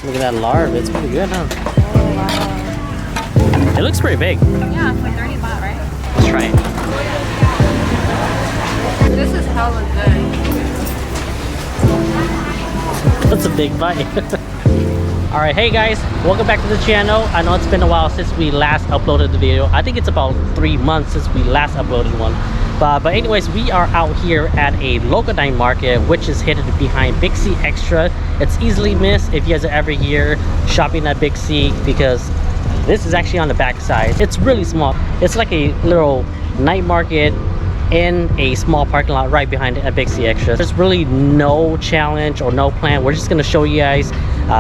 Look at that larva. It's pretty good, huh? Oh, wow. It looks pretty big. Yeah, it's like 30 baht, right? Let's try it. This is hella good. That's a big bite. Alright, hey guys, welcome back to the channel. I know it's been a while since we last uploaded the video. I think it's about 3 months since we last uploaded one. But anyways, we are out here at a local night market, which is hidden behind Big C Extra. It's easily missed if you guys are ever here shopping at Big C, because this is actually on the back side. It's really small. It's like a little night market in a small parking lot right behind it at Big C Extra. There's really no challenge or no plan. We're just gonna show you guys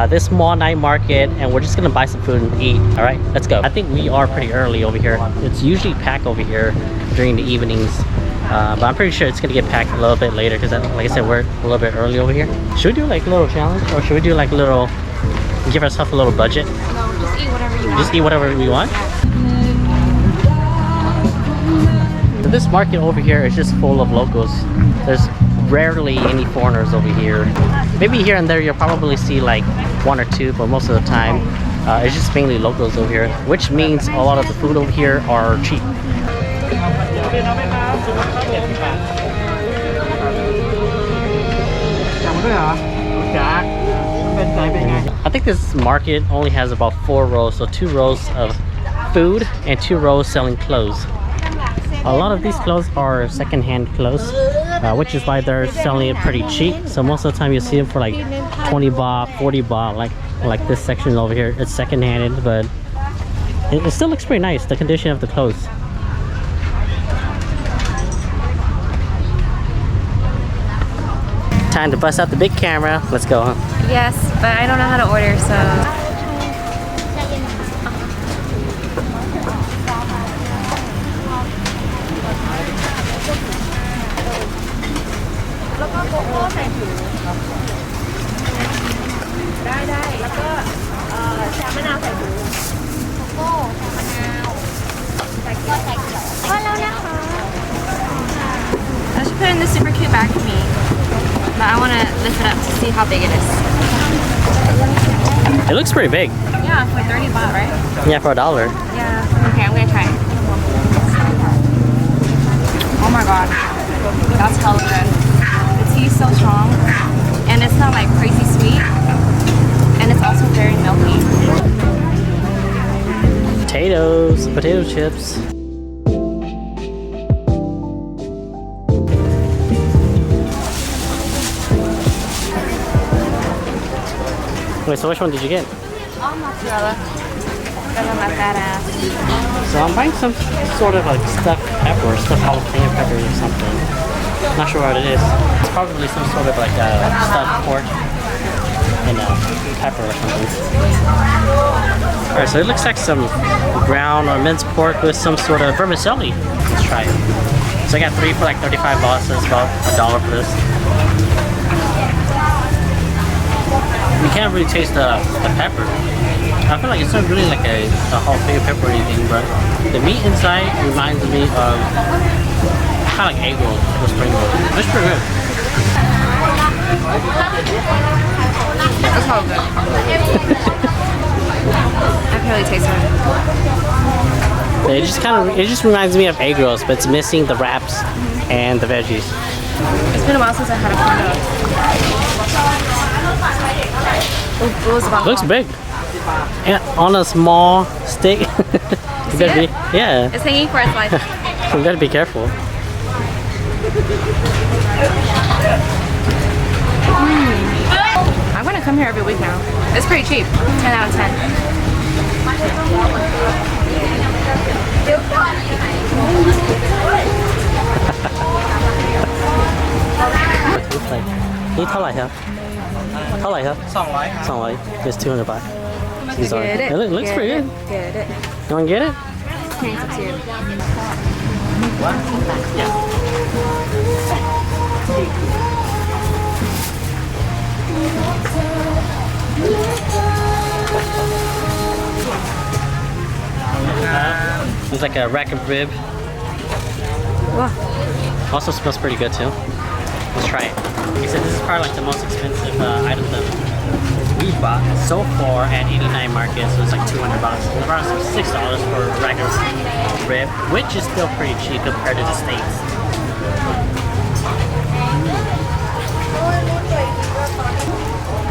this small night market, and we're just gonna buy some food and eat. All right, let's go. I think we are pretty early over here. It's usually packed over here during the evenings, but I'm pretty sure it's gonna get packed a little bit later because, like I said, we're a little bit early over here. Should we do like a little challenge, or should we do like a little, give ourselves a little budget? No, just eat whatever you want. Just eat whatever we want? Yeah. This market over here is just full of locals. There's rarely any foreigners over here. Maybe here and there you'll probably see like 1 or 2, but most of the time it's just mainly locals over here, which means a lot of the food over here are cheap. I think this market only has about 4 rows, so 2 rows of food and 2 rows selling clothes. A lot of these clothes are second-hand clothes, which is why they're selling it pretty cheap. So most of the time you see them for like 20 baht, 40 baht, like this section over here. It's second-handed, but it still looks pretty nice, the condition of the clothes. Time to bust out the big camera. Let's go, huh? Yes, but I don't know how to order, so. I should put in this super cute bag for me, but I want to lift it up to see how big it is. It looks pretty big. Yeah, for 30 baht, right? Yeah, for $1. Yeah. Okay, I'm gonna try it. Oh my god, that's hella good. The tea is so strong, and it's not like crazy sweet, and it's also very milky. Potatoes, potato chips. Wait, so which one did you get? All mozzarella. Because I'm a fat ass. So I'm buying some sort of like stuffed pepper, stuffed jalapeno pepper or something. Not sure what it is. It's probably some sort of like stuffed pork and pepper or something. Alright, so it looks like some ground or minced pork with some sort of vermicelli. Let's try it. So I got 3 for like 35 baht, so it's about $1 for this. You can't really taste the pepper. I feel like it's not really like a jalapeno pepper or anything, but the meat inside reminds me of kind of like egg rolls or spring rolls. It's pretty good. That's all good. I can really taste it. It just reminds me of egg rolls, but it's missing the wraps and the veggies. It's been a while since I had a corn dog. It was about Looks big. And on a small stick. You gotta be, yeah. It's hanging for its life. You gotta be careful. I'm gonna come here every week now. It's pretty cheap. 10 out of 10. It's 200 It's 200 baht. Sorry. Get it. It looks pretty good. Get it. You wanna get it? Can substitute. It's like a rack of rib. Wow. Also smells pretty good too. Let's try it. He said this is probably like the most expensive item that we bought so far at 89 Market, so it's like 200 bucks. It's around $6 for a regular rib, which is still pretty cheap compared to the States.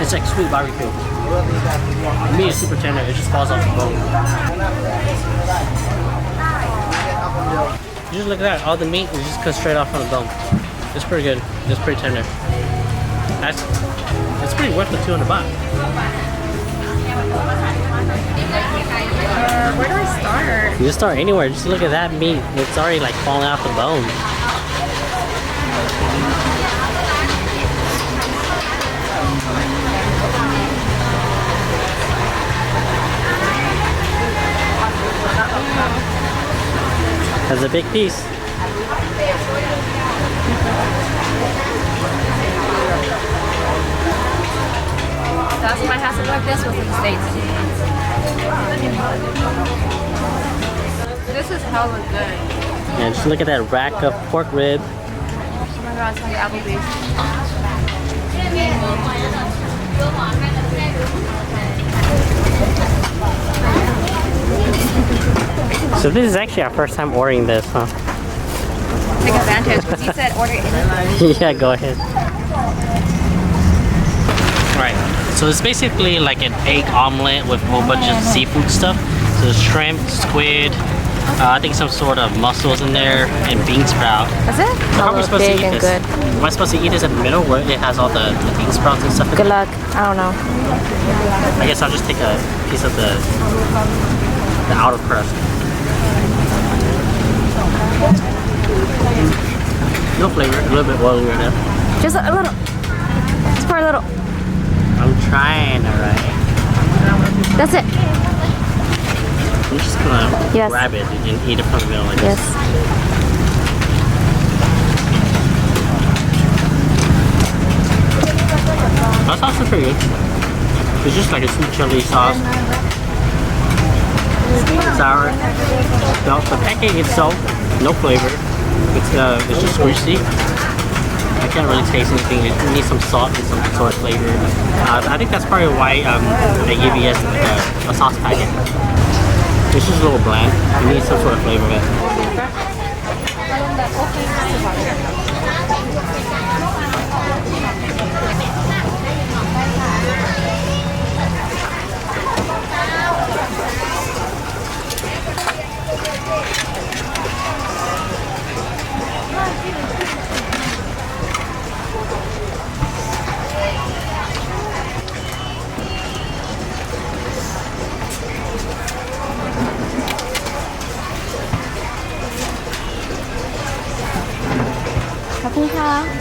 It's like sweet barbecue. The meat is super tender, it just falls off the bone. You just look at that, all the meat is just cut straight off from the bone. It's pretty good, it's pretty tender. It's pretty worth the 200 baht. Where do I start? You just start anywhere, just look at that meat. It's already like falling off the bone. That's a big piece. That's why it has to look like this was in the States. This is hella good. And just look at that rack of pork rib. Oh my god, it's like Applebee's. So this is actually our first time ordering this, huh? Take advantage because you said order it. Yeah, go ahead. Right, so it's basically like an egg omelet with a whole bunch of seafood stuff. So there's shrimp, squid, I think some sort of mussels in there, and bean sprout. That's it? So how am I supposed to eat this? Am I supposed to eat this in the middle where it has all the bean sprouts and stuff in Good it? luck. I don't know. I guess I'll just take a piece of the outer crust. No flavor, a little bit oily right now. Just a little. Just pour a little. I'm trying, alright. That's it. I'm just gonna grab it and eat it from the middle like this. That sauce is pretty good. It's just like a sweet chili sauce. Sweet and sour. The pancake itself, no flavor. It's just squishy. I can't really taste anything. It needs some salt and some sort of flavor. I think that's probably why they give you a sauce packet. It's just a little bland. It needs some sort of flavor of it.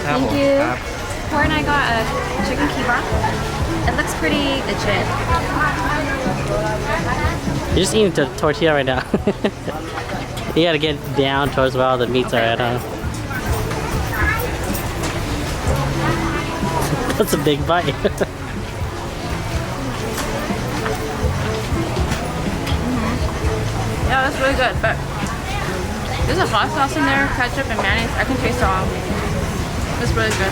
Thank you. Tor and I got a chicken kebab. It looks pretty legit. You're just eating the tortilla right now. You gotta get down towards where all the meats are at, huh? That's a big bite. Yeah, that's really good, but there's a hot sauce in there, ketchup and mayonnaise. I can taste it all. It's really good.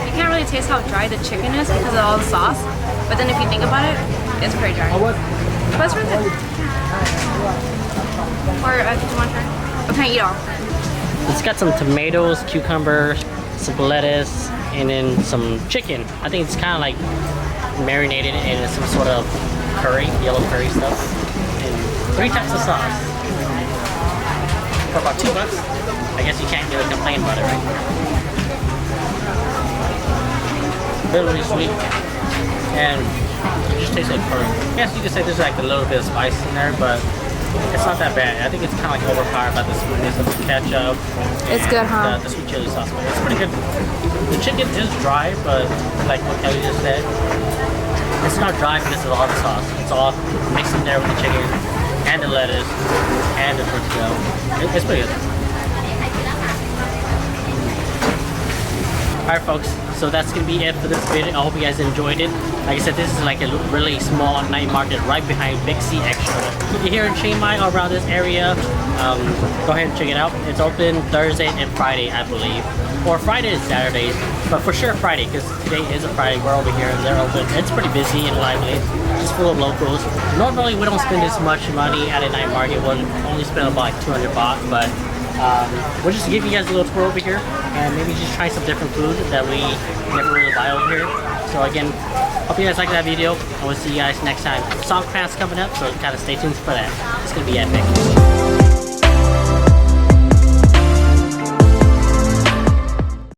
You can't really taste how dry the chicken is because of all the sauce, but then if you think about it, it's pretty dry. But it's really good. Or do you want to try? Or can I eat all? It's got some tomatoes, cucumbers, some lettuce, and then some chicken. I think it's kind of like marinated in some sort of curry, yellow curry stuff, and 3 types of sauce. For about $2, I guess you can't really complain about it, right? Really sweet, and it just tastes like curry. Yes, you could say there's like a little bit of spice in there, but it's not that bad. I think it's kind of like overpowered by the sweetness of the ketchup. It's good, huh? The sweet chili sauce, but it's pretty good. The chicken is dry, but like what Kelly just said, it's not dry because of all the sauce. It's all mixed in there with the chicken and the lettuce and the tortilla. It's pretty good. Alright folks, So that's gonna be it for this video. I hope you guys enjoyed it. Like I said, this is like a really small night market right behind Big C Extra. If you're here in Chiang Mai or around this area, go ahead and check it out. It's open Thursday and Friday, I believe, or Friday and Saturdays, but for sure Friday, because today is a Friday. We're over here and they're open. It's pretty busy and lively. It's full of locals. Normally we don't spend this much money at a night market. We'll only spend about like 200 baht, but we'll just give you guys a little tour over here and maybe just try some different food that we never really buy over here. So again, hope you guys like that video. I will see you guys next time. Songkran's coming up, so kind of stay tuned for that. It's gonna be epic.